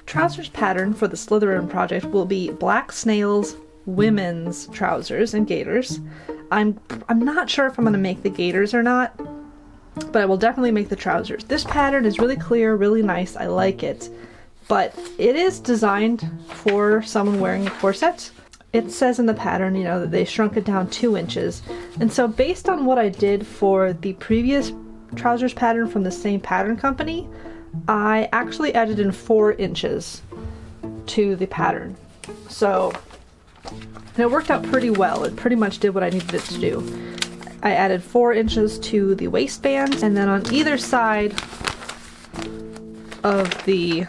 trousers pattern for the Slytherin project will be Black Snail's women's trousers and gaiters. I'm not sure if I'm going to make the gaiters or not, but I will definitely make the trousers. This pattern is really clear, really nice. I like it, but it is designed for someone wearing a corset. It says in the pattern, you know, that they shrunk it down 2 inches. And so based on what I did for the previous trousers pattern from the same pattern company, I actually added in 4 inches to the pattern. So, and it worked out pretty well. It pretty much did what I needed it to do. I added 4 inches to the waistband, and then on either side of the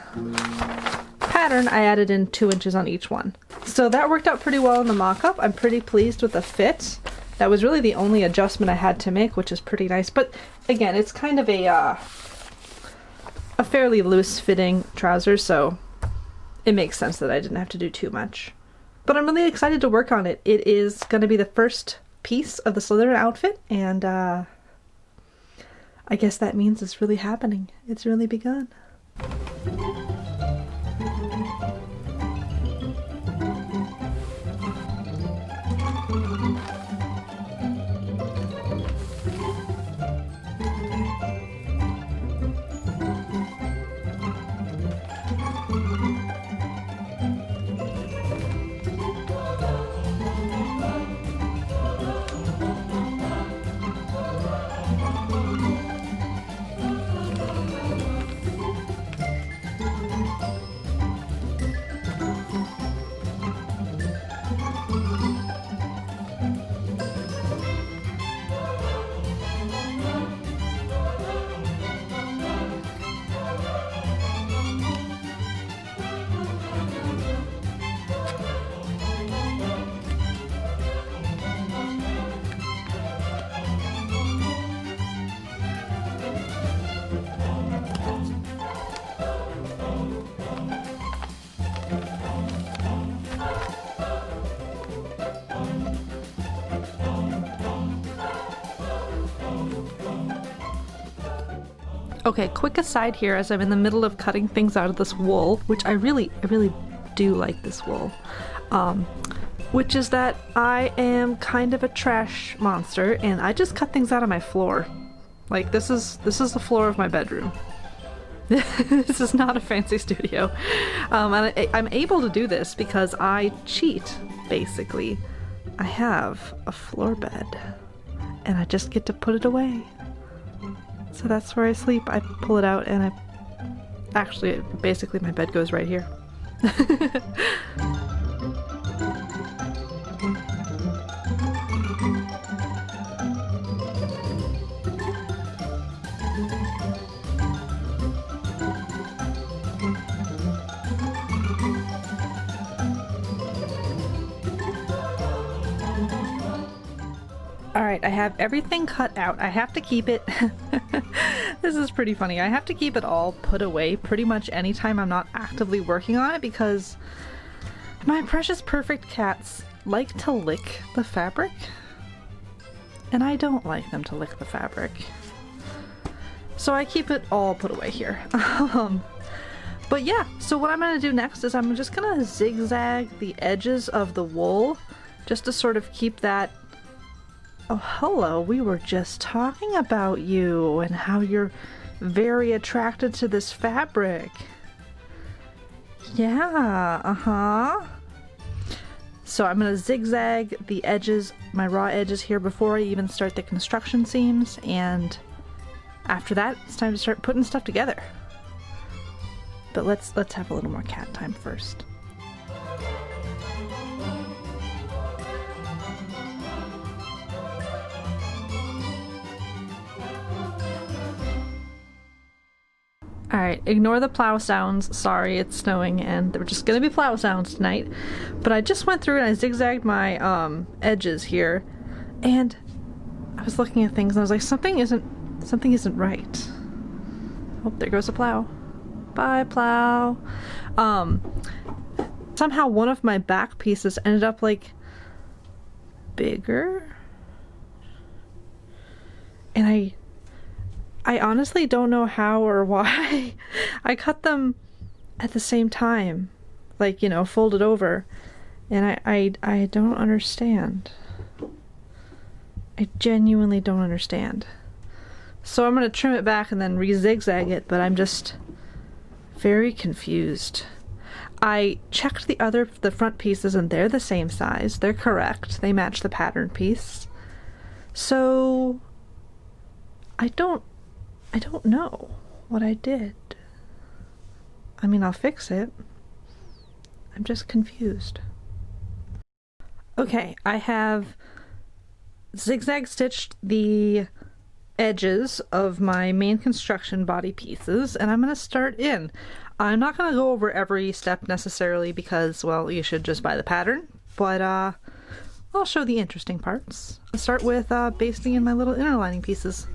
pattern, I added in 2 inches on each one. So that worked out pretty well in the mock-up. I'm pretty pleased with the fit. That was really the only adjustment I had to make, which is pretty nice. But again, it's kind of a fairly loose-fitting trouser, so it makes sense that I didn't have to do too much. But I'm really excited to work on it. It is going to be the first piece of the Slytherin outfit, and I guess that means it's really happening. It's really begun. Okay, quick aside here as I'm in the middle of cutting things out of this wool, which I really do like this wool, which is that I am kind of a trash monster and I just cut things out of my floor. Like this is the floor of my bedroom. This is not a fancy studio. And I'm able to do this because I cheat, basically. I have a floor bed and I just get to put it away. So that's where I sleep. I pull it out and basically my bed goes right here. Alright, I have everything cut out. I have to keep it. This is pretty funny. I have to keep it all put away pretty much anytime I'm not actively working on it because my precious perfect cats like to lick the fabric. And I don't like them to lick the fabric. So I keep it all put away here. But yeah, so what I'm going to do next is I'm just going to zigzag the edges of the wool just to sort of keep that. Oh, hello, we were just talking about you and how you're very attracted to this fabric. Yeah, So I'm going to zigzag the edges, my raw edges here before I even start the construction seams, and after that it's time to start putting stuff together. But let's have a little more cat time first. Alright, ignore the plow sounds. Sorry, it's snowing and there were just gonna be plow sounds tonight. But I just went through and I zigzagged my edges here, and I was looking at things and I was like, something isn't right. Oh, there goes a plow. Bye, plow. Somehow one of my back pieces ended up like bigger. And I honestly don't know how or why. I cut them at the same time, like, you know, folded over, and I don't understand. I genuinely don't understand. So I'm going to trim it back and then re-zigzag it, but I'm just very confused. I checked the front pieces and they're the same size. They're correct. They match the pattern piece. So I don't know what I did. I mean, I'll fix it. I'm just confused. Okay, I have zigzag stitched the edges of my main construction body pieces, and I'm going to start in. I'm not going to go over every step necessarily because, well, you should just buy the pattern, but I'll show the interesting parts. I'll start with basting in my little inner lining pieces.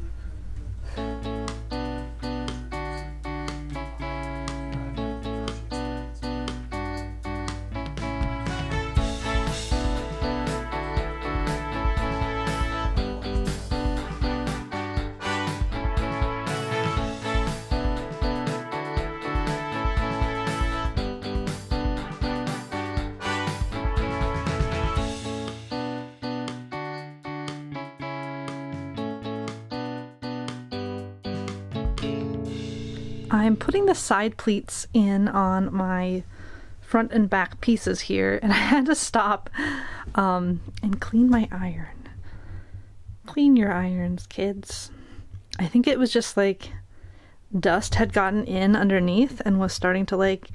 I'm putting the side pleats in on my front and back pieces here, and I had to stop and clean my iron. Clean your irons, kids. I think it was just like dust had gotten in underneath and was starting to like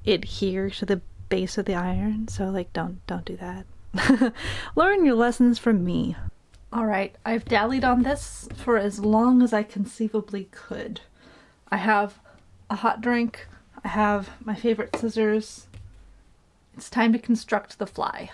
adhere to the base of the iron, so like don't do that. Learn your lessons from me. Alright, I've dallied on this for as long as I conceivably could. I have a hot drink, I have my favorite scissors. It's time to construct the fly.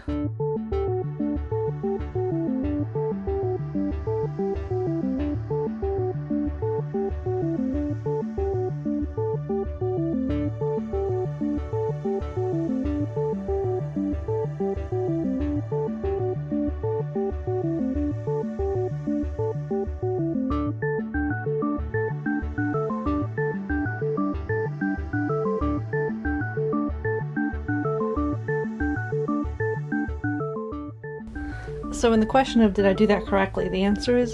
So in the question of did I do that correctly, the answer is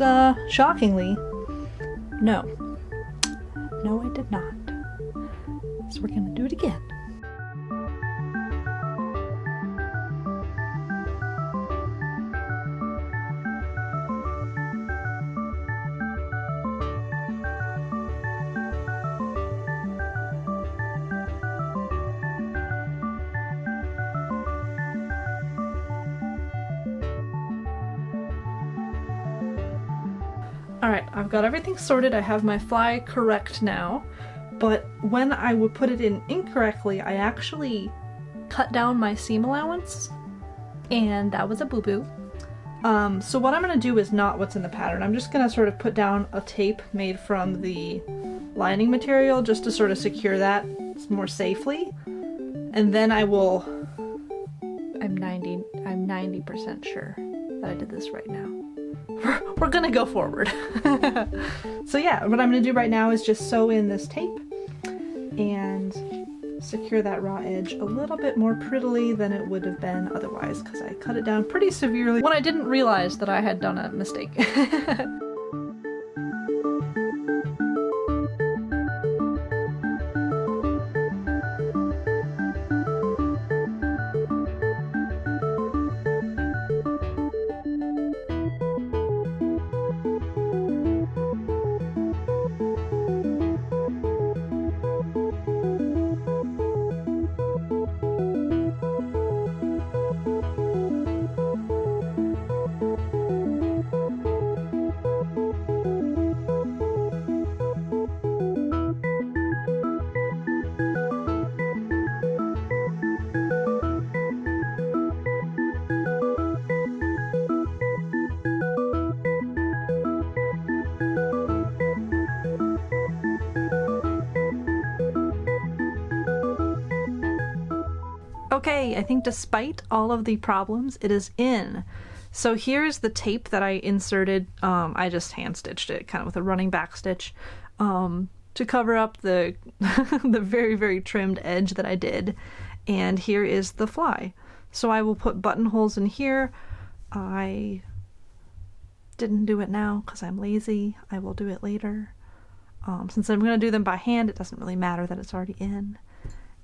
shockingly no. No, I did not. So we're gonna do it again. Alright, I've got everything sorted. I have my fly correct now, but when I would put it in incorrectly, I actually cut down my seam allowance, and that was a boo-boo. So what I'm going to do is not what's in the pattern. I'm just going to sort of put down a tape made from the lining material just to sort of secure that more safely, and then I will... I'm 90% sure that I did this right now. We're gonna go forward. So yeah, what I'm gonna do right now is just sew in this tape and secure that raw edge a little bit more prettily than it would have been otherwise, because I cut it down pretty severely when I didn't realize that I had done a mistake. Okay, I think despite all of the problems, it is in. So here's the tape that I inserted. I just hand stitched it kind of with a running back stitch. to cover up the the very, very trimmed edge that I did. And here is the fly. So I will put buttonholes in here. I didn't do it now because I'm lazy. I will do it later. Since I'm going to do them by hand, it doesn't really matter that it's already in.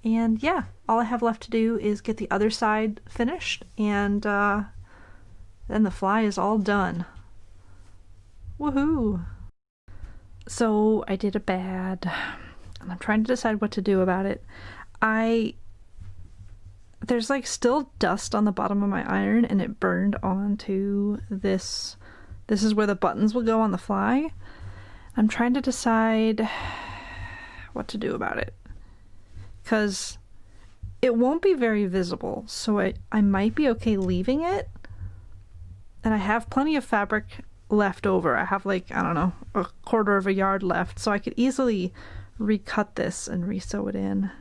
And yeah, all I have left to do is get the other side finished, and then the fly is all done. Woohoo! So I did a bad, and I'm trying to decide what to do about it. There's like still dust on the bottom of my iron, and it burned onto this. This is where the buttons will go on the fly. I'm trying to decide what to do about it, because it won't be very visible, so I might be okay leaving it. And I have plenty of fabric left over. I have like, I don't know, 1/4 of a yard left, so I could easily recut this and resew it in.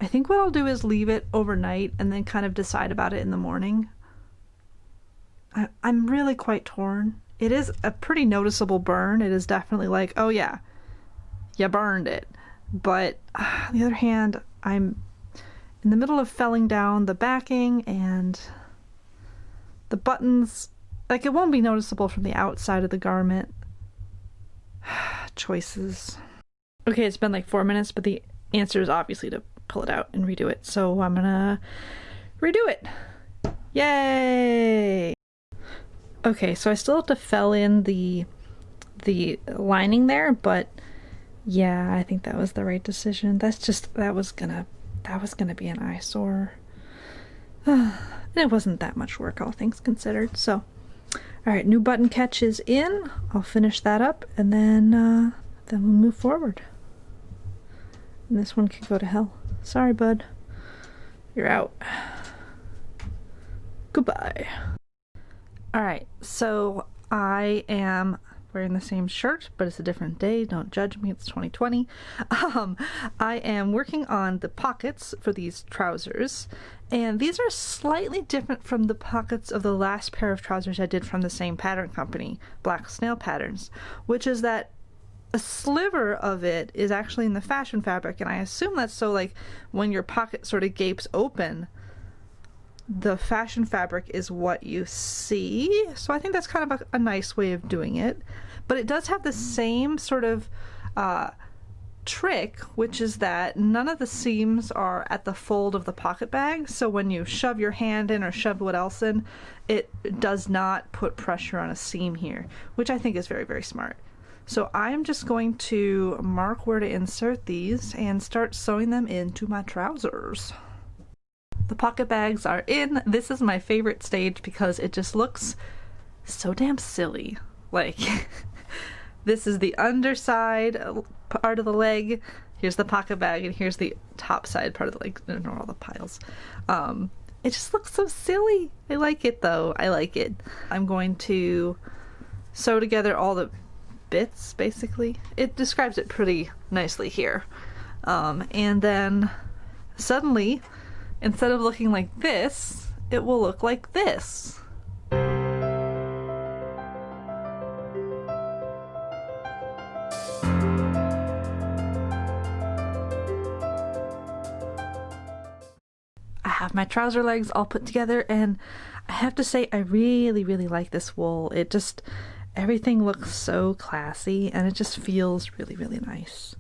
I think what I'll do is leave it overnight and then kind of decide about it in the morning. I'm really quite torn. It is a pretty noticeable burn. It is definitely like, oh yeah, you burned it. But on the other hand, I'm in the middle of felling down the backing, and the buttons, like, it won't be noticeable from the outside of the garment. Choices. Okay, it's been like 4 minutes, but the answer is obviously to pull it out and redo it. So I'm gonna redo it. Yay! Okay, so I still have to fell in the lining there, but yeah, I think that was the right decision. That was gonna be an eyesore. It wasn't that much work, all things considered. So, all right, new button catch is in. I'll finish that up, and then we'll move forward. And this one could go to hell. Sorry, bud. You're out. Goodbye. All right, so I am wearing the same shirt, but it's a different day. Don't judge me, it's 2020. I am working on the pockets for these trousers, and these are slightly different from the pockets of the last pair of trousers I did from the same pattern company, Black Snail Patterns, which is that a sliver of it is actually in the fashion fabric, and I assume that's so like when your pocket sort of gapes open, the fashion fabric is what you see. So I think that's kind of a nice way of doing it. But it does have the same sort of trick, which is that none of the seams are at the fold of the pocket bag. So when you shove your hand in or shove what else in, it does not put pressure on a seam here, which I think is very, very smart. So I'm just going to mark where to insert these and start sewing them into my trousers. The pocket bags are in. This is my favorite stage because it just looks so damn silly. Like, this is the underside part of the leg. Here's the pocket bag, and here's the top side part of the leg. Ignore all the piles. It just looks so silly. I like it though. I like it. I'm going to sew together all the bits, basically. It describes it pretty nicely here. And then suddenly, instead of looking like this, it will look like this. I have my trouser legs all put together, and I have to say I really, really like this wool. It just, everything looks so classy, and it just feels really, really nice.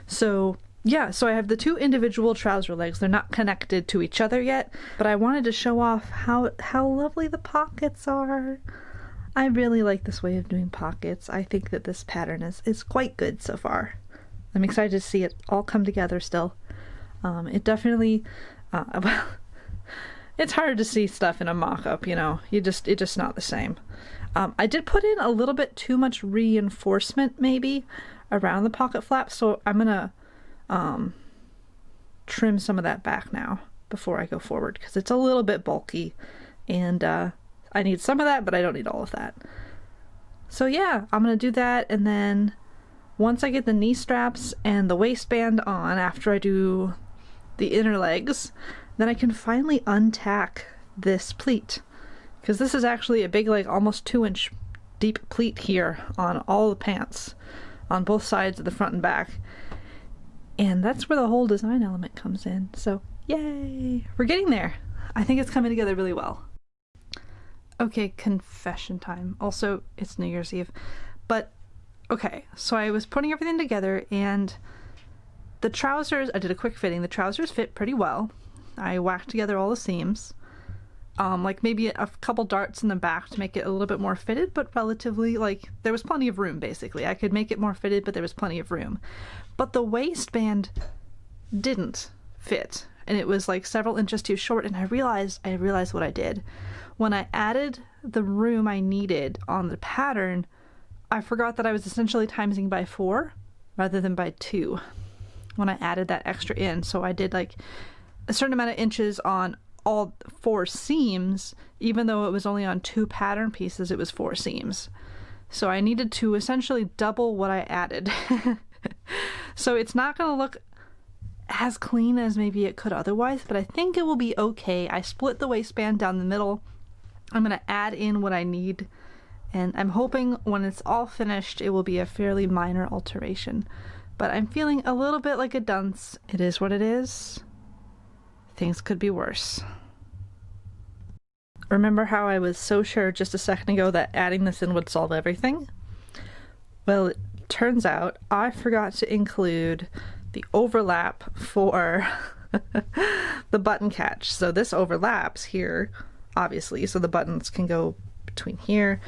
So yeah, so I have the two individual trouser legs. They're not connected to each other yet, but I wanted to show off how lovely the pockets are. I really like this way of doing pockets. I think that this pattern is quite good so far. I'm excited to see it all come together still. It definitely, well, it's hard to see stuff in a mock-up, you know. It's just not the same. I did put in a little bit too much reinforcement maybe around the pocket flap, so I'm gonna trim some of that back now before I go forward, because it's a little bit bulky, and I need some of that, but I don't need all of that. So yeah, I'm gonna do that, and then once I get the knee straps and the waistband on, after I do the inner legs, then I can finally untack this pleat, because this is actually a big, like almost 2-inch deep pleat here on all the pants. on both sides of the front and back. And that's where the whole design element comes in. So yay, we're getting there. I think it's coming together really well. Okay, confession time. Also, it's New Year's Eve. But okay, so I was putting everything together, and the trousers, I did a quick fitting. The trousers fit pretty well. I whacked together all the seams. Like maybe a couple darts in the back to make it a little bit more fitted, but relatively, like, there was plenty of room, basically. I could make it more fitted, but there was plenty of room. But the waistband didn't fit, and it was like several inches too short, and I realized what I did. When I added the room I needed on the pattern, I forgot that I was essentially timesing by 4 rather than by 2 when I added that extra in. So I did like a certain amount of inches on all 4 seams, even though it was only on 2 pattern pieces, it was 4 seams. So I needed to essentially double what I added. So it's not going to look as clean as maybe it could otherwise, but I think it will be okay. I split the waistband down the middle. I'm going to add in what I need, and I'm hoping when it's all finished it will be a fairly minor alteration. But I'm feeling a little bit like a dunce. It is what it is. Things could be worse. Remember how I was so sure just a second ago that adding this in would solve everything? Well, it turns out I forgot to include the overlap for the button catch. So this overlaps here, obviously, so the buttons can go between here,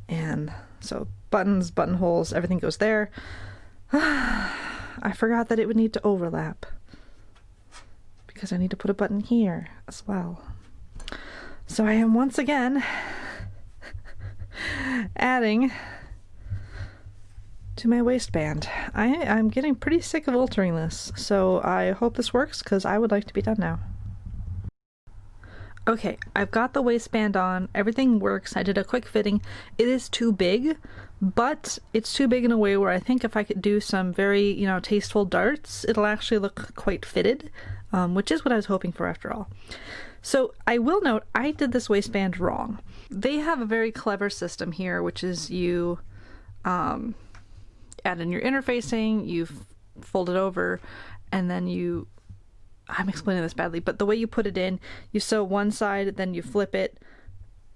and so buttons, buttonholes, everything goes there. I forgot that it would need to overlap, because I need to put a button here as well. So I am once again adding to my waistband. I'm getting pretty sick of altering this, so I hope this works, because I would like to be done now. Okay, I've got the waistband on, everything works, I did a quick fitting. It is too big, but it's too big in a way where I think if I could do some very, tasteful darts, it'll actually look quite fitted, which is what I was hoping for after all. So I will note, I did this waistband wrong. They have a very clever system here, which is you add in your interfacing, you fold it over, and then I'm explaining this badly, but the way you put it in, you sew one side, then you flip it,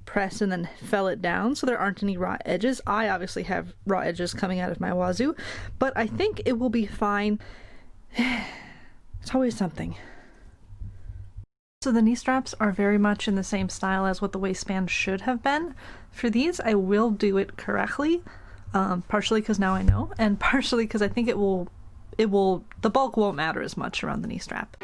press, and then fell it down, so there aren't any raw edges. I obviously have raw edges coming out of my wazoo, but I think it will be fine. It's always something. So the knee straps are very much in the same style as what the waistband should have been. For these, I will do it correctly, partially because now I know, and partially because I think the bulk won't matter as much around the knee strap.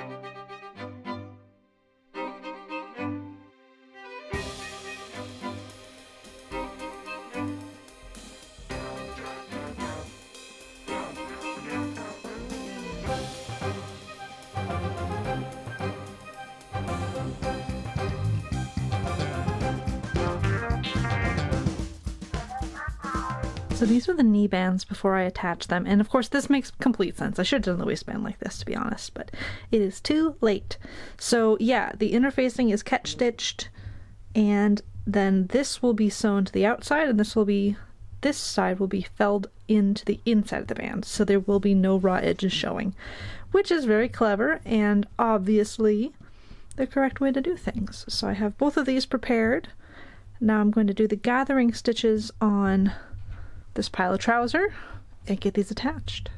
So these were the knee bands before I attached them, and of course this makes complete sense. I should have done the waistband like this, to be honest, but it is too late. So yeah, the interfacing is catch stitched, and then this will be sewn to the outside, and this side will be felled into the inside of the band, so there will be no raw edges showing, which is very clever and obviously the correct way to do things. So I have both of these prepared. Now I'm going to do the gathering stitches on this pile of trouser and get these attached.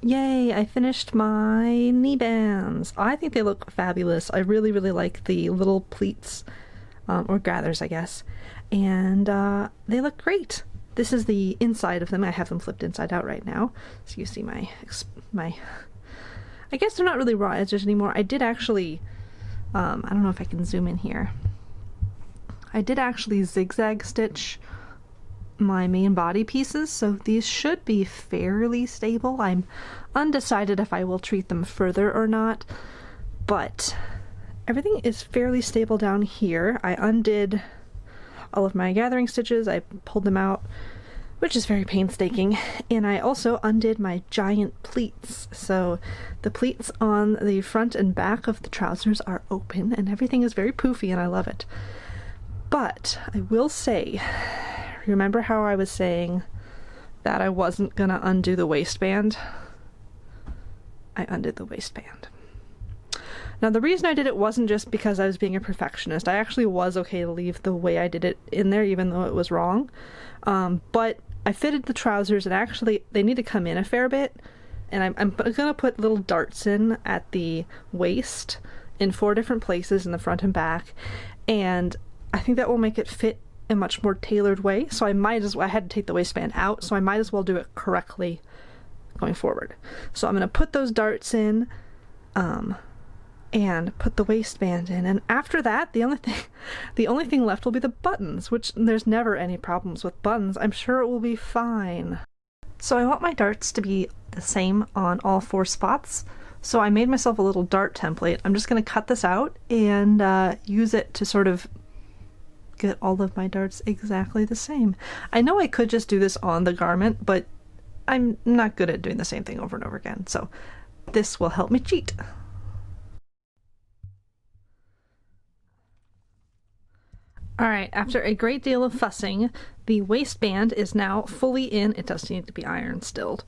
Yay, I finished my knee bands. I think they look fabulous. I really, really like the little pleats, or gathers, I guess. And they look great. This is the inside of them. I have them flipped inside out right now. So you see my I guess they're not really raw edges anymore. I did actually, I don't know if I can zoom in here. I did actually zigzag stitch my main body pieces, so these should be fairly stable. I'm undecided if I will treat them further or not, but everything is fairly stable down here. I undid all of my gathering stitches, I pulled them out, which is very painstaking, and I also undid my giant pleats. So the pleats on the front and back of the trousers are open, and everything is very poofy, and I love it. But I will say, remember how I was saying that I wasn't gonna undo the waistband? I undid the waistband. Now the reason I did it wasn't just because I was being a perfectionist. I actually was okay to leave the way I did it in there even though it was wrong. But I fitted the trousers and actually they need to come in a fair bit, and I'm gonna put little darts in at the waist in 4 different places in the front and back, and I think that will make it fit a much more tailored way. So I had to take the waistband out, so I might as well do it correctly going forward. So I'm going to put those darts in and put the waistband in, and after that the only thing left will be the buttons, which there's never any problems with buttons. I'm sure it will be fine. So I want my darts to be the same on all 4 spots, so I made myself a little dart template. I'm just going to cut this out and use it to sort of get all of my darts exactly the same. I know I could just do this on the garment, but I'm not good at doing the same thing over and over again, so this will help me cheat. Alright, after a great deal of fussing, the waistband is now fully in. It does need to be iron stilled.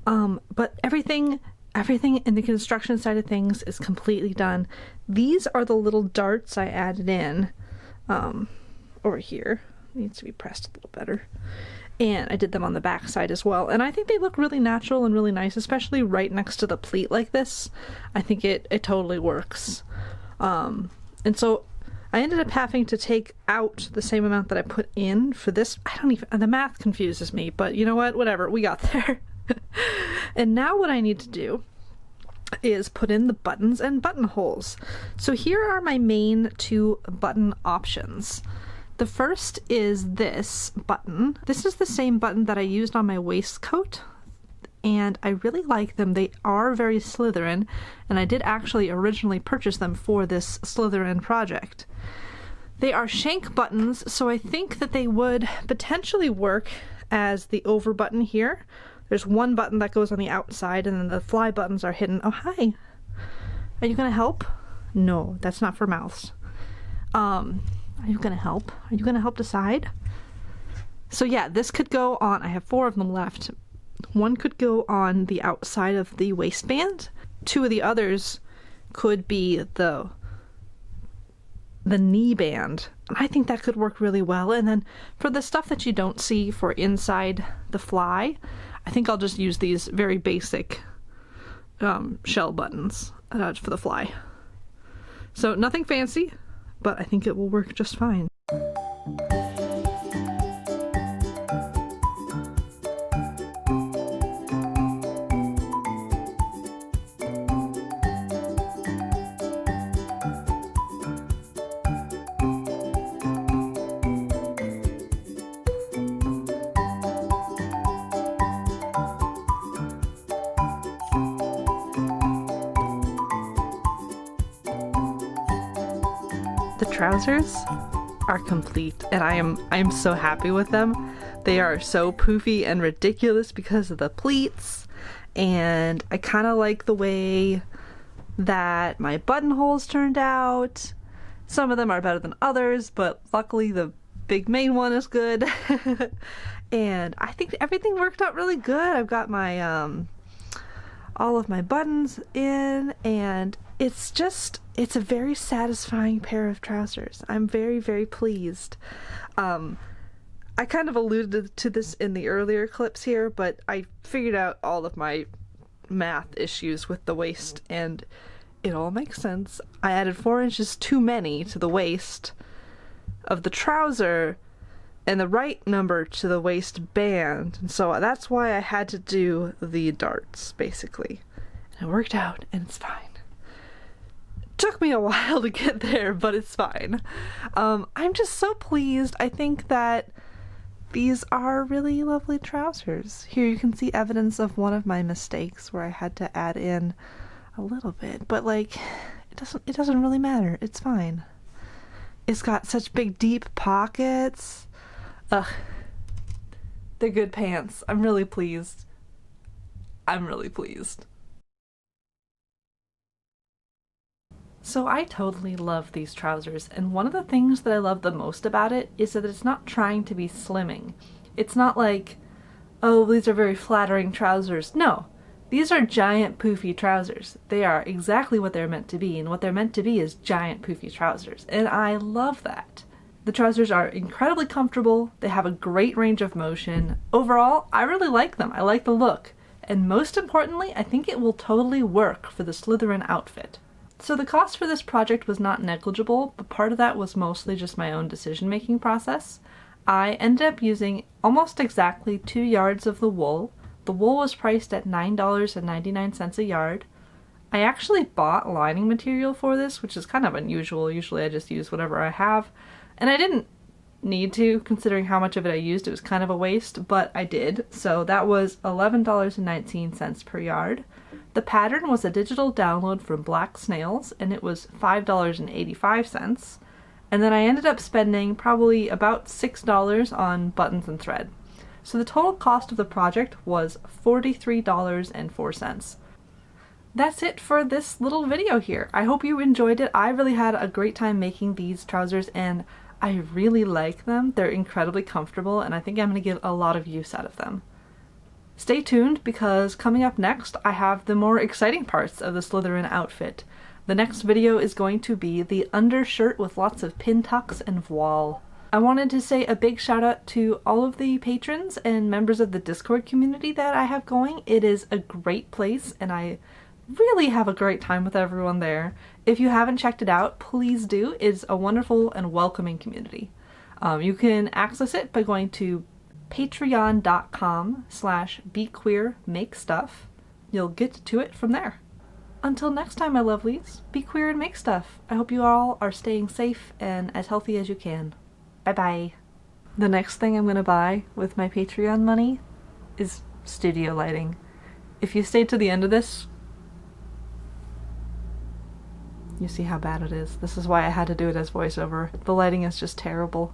But everything in the construction side of things is completely done. These are the little darts I added in. Over here. Needs to be pressed a little better. And I did them on the back side as well. And I think they look really natural and really nice, especially right next to the pleat like this. I think it totally works. And so I ended up having to take out the same amount that I put in for this. The math confuses me, but you know what? Whatever, we got there. And now what I need to do is put in the buttons and buttonholes. So here are my main 2 button options. The first is this button. This is the same button that I used on my waistcoat, and I really like them. They are very Slytherin, and I did actually originally purchase them for this Slytherin project. They are shank buttons, so I think that they would potentially work as the over button here. There's one button that goes on the outside, and then the fly buttons are hidden. Oh, hi. Are you gonna help? No, that's not for mouths. Are you gonna help? Are you gonna help decide? So yeah, this could go on, I have 4 of them left. One could go on the outside of the waistband. 2 of the others could be the knee band. I think that could work really well. And then for the stuff that you don't see for inside the fly, I think I'll just use these very basic shell buttons for the fly. So nothing fancy, but I think it will work just fine. The trousers are complete, and I am so happy with them. They are so poofy and ridiculous because of the pleats, and I kind of like the way that my buttonholes turned out. Some of them are better than others, but luckily the big main one is good. And I think everything worked out really good. I've got my all of my buttons in, and it's a very satisfying pair of trousers. I'm very, very pleased. I kind of alluded to this in the earlier clips here, but I figured out all of my math issues with the waist, and it all makes sense. I added 4 inches too many to the waist of the trouser and the right number to the waistband, and so that's why I had to do the darts, basically. And it worked out, and it's fine. It took me a while to get there, but it's fine. I'm just so pleased. I think that these are really lovely trousers. Here you can see evidence of one of my mistakes where I had to add in a little bit, but like, it doesn't really matter. It's fine. It's got such big deep pockets. Ugh. They're good pants. I'm really pleased. I'm really pleased. So I totally love these trousers, and one of the things that I love the most about it is that it's not trying to be slimming. It's not like, oh, these are very flattering trousers. No, these are giant poofy trousers. They are exactly what they're meant to be, and what they're meant to be is giant poofy trousers, and I love that. The trousers are incredibly comfortable, they have a great range of motion. Overall, I really like them. I like the look, and most importantly, I think it will totally work for the Slytherin outfit. So the cost for this project was not negligible, but part of that was mostly just my own decision-making process. I ended up using almost exactly 2 yards of the wool. The wool was priced at $9.99 a yard. I actually bought lining material for this, which is kind of unusual. Usually I just use whatever I have, and I didn't need to, considering how much of it I used. It was kind of a waste, but I did. So that was $11.19 per yard. The pattern was a digital download from Black Snails, and it was $5.85. And then I ended up spending probably about $6 on buttons and thread. So the total cost of the project was $43.04. That's it for this little video here. I hope you enjoyed it. I really had a great time making these trousers, and I really like them. They're incredibly comfortable, and I think I'm going to get a lot of use out of them. Stay tuned, because coming up next I have the more exciting parts of the Slytherin outfit. The next video is going to be the undershirt with lots of pin tucks and voile. I wanted to say a big shout out to all of the patrons and members of the Discord community that I have going. It is a great place, and I really have a great time with everyone there. If you haven't checked it out, please do. It's a wonderful and welcoming community. You can access it by going to patreon.com/bequeermakestuff. You'll get to it from there. Until next time, my lovelies, be queer and make stuff. I hope you all are staying safe and as healthy as you can. Bye bye. The next thing I'm gonna buy with my Patreon money is studio lighting. If you stayed to the end of this, you see how bad it is. This is why I had to do it as voiceover. The lighting is just terrible.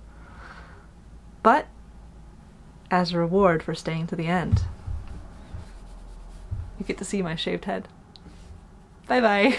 But as a reward for staying to the end, you get to see my shaved head. Bye bye.